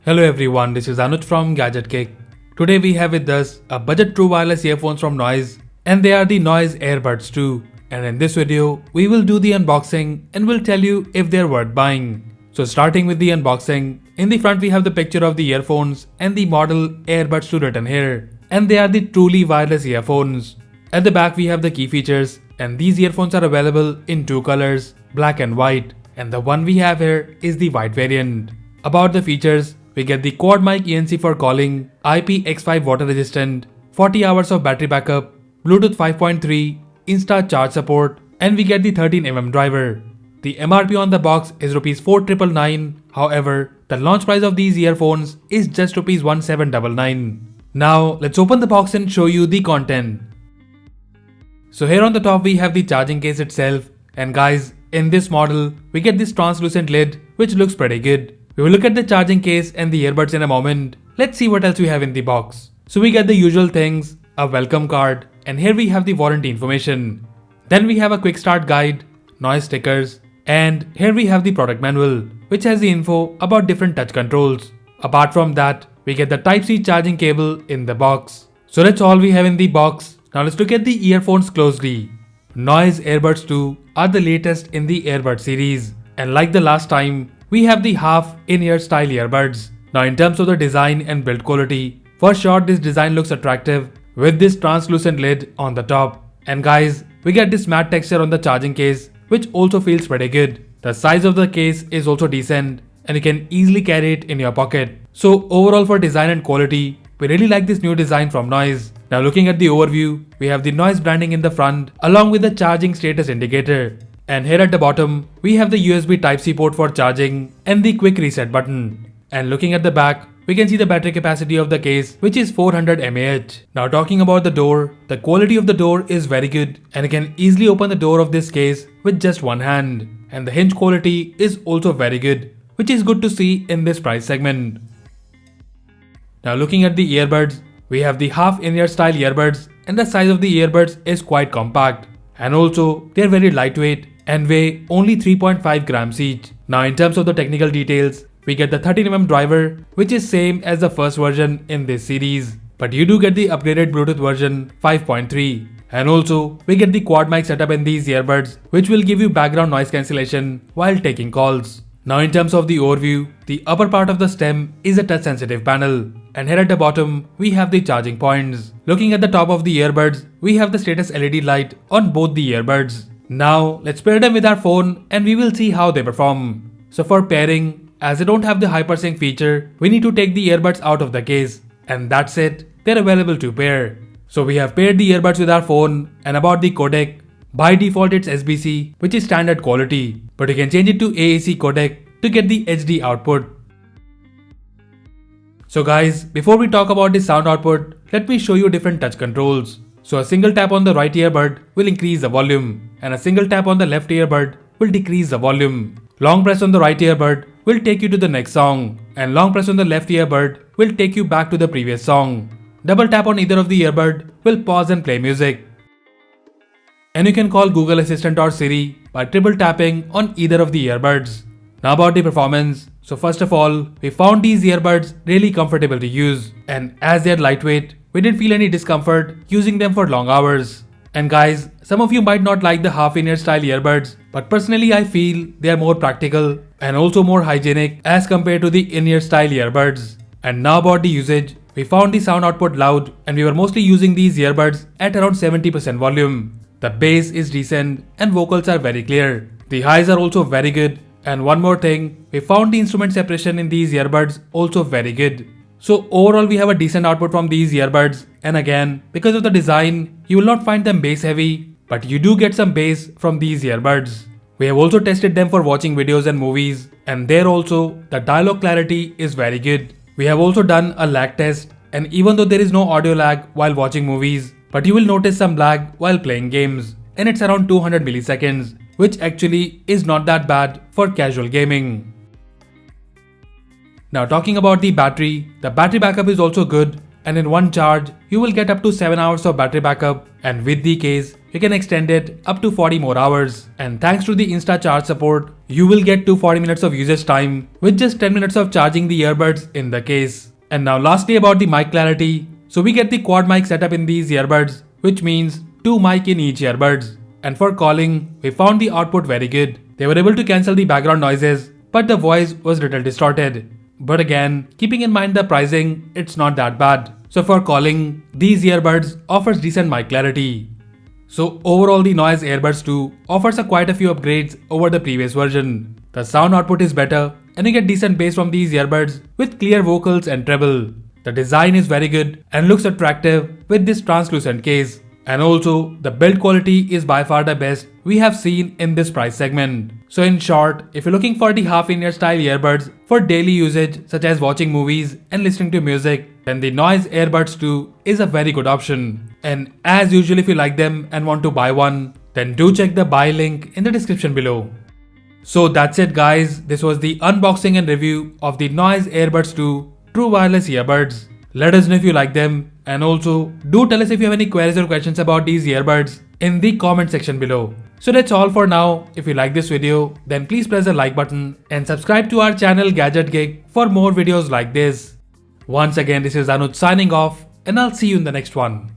Hello everyone, this is Anuj from gadgetgig. Today we have with us a budget true wireless earphones from Noise, and they are the Noise Earbuds 2. And in this video, we will do the unboxing and will tell you if they're worth buying. So starting with the unboxing, in the front we have the picture of the earphones and the model Earbuds 2 written here. And they are the truly wireless earphones. At the back we have the key features, and these earphones are available in two colors, black and white. And the one we have here is the white variant. About the features, we get the quad mic ENC for calling, IPX5 water resistant, 40 hours of battery backup, Bluetooth 5.3, Instacharge support, and we get the 13mm driver. The MRP on the box is Rs 4,999. However, the launch price of these earphones is just Rs 1,799. Now let's open the box and show you the content. So here on the top we have the charging case itself, and guys, in this model we get this translucent lid which looks pretty good. We will look at the charging case and the earbuds in a moment. Let's see what else we have in the box. So we get the usual things, a welcome card, and here we have the warranty information. Then we have a quick start guide, noise stickers, and here we have the product manual, which has the info about different touch controls. Apart from that, we get the Type-C charging cable in the box. So that's all we have in the box. Now let's look at the earphones closely. Noise Earbuds 2 are the latest in the Earbud series, and like the last time, we have the half in-ear style earbuds. Now in terms of the design and build quality, for sure this design looks attractive with this translucent lid on the top. And guys, we get this matte texture on the charging case which also feels pretty good. The size of the case is also decent and you can easily carry it in your pocket. So overall for design and quality, we really like this new design from Noise. Now looking at the overview, we have the Noise branding in the front along with the charging status indicator. And here at the bottom, we have the USB Type-C port for charging and the quick reset button. And looking at the back, we can see the battery capacity of the case, which is 400 mAh. Now talking about the door, the quality of the door is very good and you can easily open the door of this case with just one hand. And the hinge quality is also very good, which is good to see in this price segment. Now looking at the earbuds, we have the half in-ear style earbuds, and the size of the earbuds is quite compact. And also, they are very lightweight and weigh only 3.5 grams each. Now in terms of the technical details, we get the 13mm driver, which is same as the first version in this series. But you do get the upgraded Bluetooth version 5.3. And also, we get the quad mic setup in these earbuds, which will give you background noise cancellation while taking calls. Now in terms of the overview, the upper part of the stem is a touch sensitive panel. And here at the bottom, we have the charging points. Looking at the top of the earbuds, we have the status LED light on both the earbuds. Now let's pair them with our phone and we will see how they perform. So for pairing, as they don't have the hypersync feature, we need to take the earbuds out of the case. And that's it, they're available to pair. So we have paired the earbuds with our phone, and about the codec, by default it's SBC, which is standard quality, but you can change it to AAC codec to get the HD output. So guys, before we talk about the sound output, let me show you different touch controls. So a single tap on the right earbud will increase the volume, and a single tap on the left earbud will decrease the volume. Long press on the right earbud will take you to the next song, and long press on the left earbud will take you back to the previous song. Double tap on either of the earbud will pause and play music. And you can call Google Assistant or Siri by triple tapping on either of the earbuds. Now about the performance. So first of all, we found these earbuds really comfortable to use, and as they are lightweight, we didn't feel any discomfort using them for long hours. And guys, some of you might not like the half in-ear style earbuds, but personally I feel they are more practical and also more hygienic as compared to the in-ear style earbuds. And now about the usage, we found the sound output loud and we were mostly using these earbuds at around 70% volume. The bass is decent and vocals are very clear. The highs are also very good. And one more thing, we found the instrument separation in these earbuds also very good. So overall we have a decent output from these earbuds, and again, because of the design, you will not find them bass heavy, but you do get some bass from these earbuds. We have also tested them for watching videos and movies, and there also, the dialogue clarity is very good. We have also done a lag test, and even though there is no audio lag while watching movies, but you will notice some lag while playing games, and it's around 200 milliseconds, which actually is not that bad for casual gaming. Now talking about the battery backup is also good, and in one charge you will get up to 7 hours of battery backup, and with the case you can extend it up to 40 more hours. And thanks to the Instacharge support, you will get to 40 minutes of usage time with just 10 minutes of charging the earbuds in the case. And now lastly about the mic clarity. So we get the quad mic setup in these earbuds, which means 2 mic in each earbuds. And for calling, we found the output very good. They were able to cancel the background noises, but the voice was little distorted. But again, keeping in mind the pricing, it's not that bad. So for calling, these earbuds offers decent mic clarity. So overall the Noise Earbuds 2 offers quite a few upgrades over the previous version. The sound output is better and you get decent bass from these earbuds with clear vocals and treble. The design is very good and looks attractive with this translucent case. And also, the build quality is by far the best we have seen in this price segment. So in short, if you're looking for the half-in-ear style earbuds for daily usage such as watching movies and listening to music, then the Noise Earbuds 2 is a very good option. And as usual, if you like them and want to buy one, then do check the buy link in the description below. So that's it guys, this was the unboxing and review of the Noise Earbuds 2 True Wireless Earbuds. Let us know if you like them, and also do tell us if you have any queries or questions about these earbuds in the comment section below. So that's all for now. If you like this video, then please press the like button and subscribe to our channel gadgetgig for more videos like this. Once again, this is Anuj signing off, and I'll see you in the next one.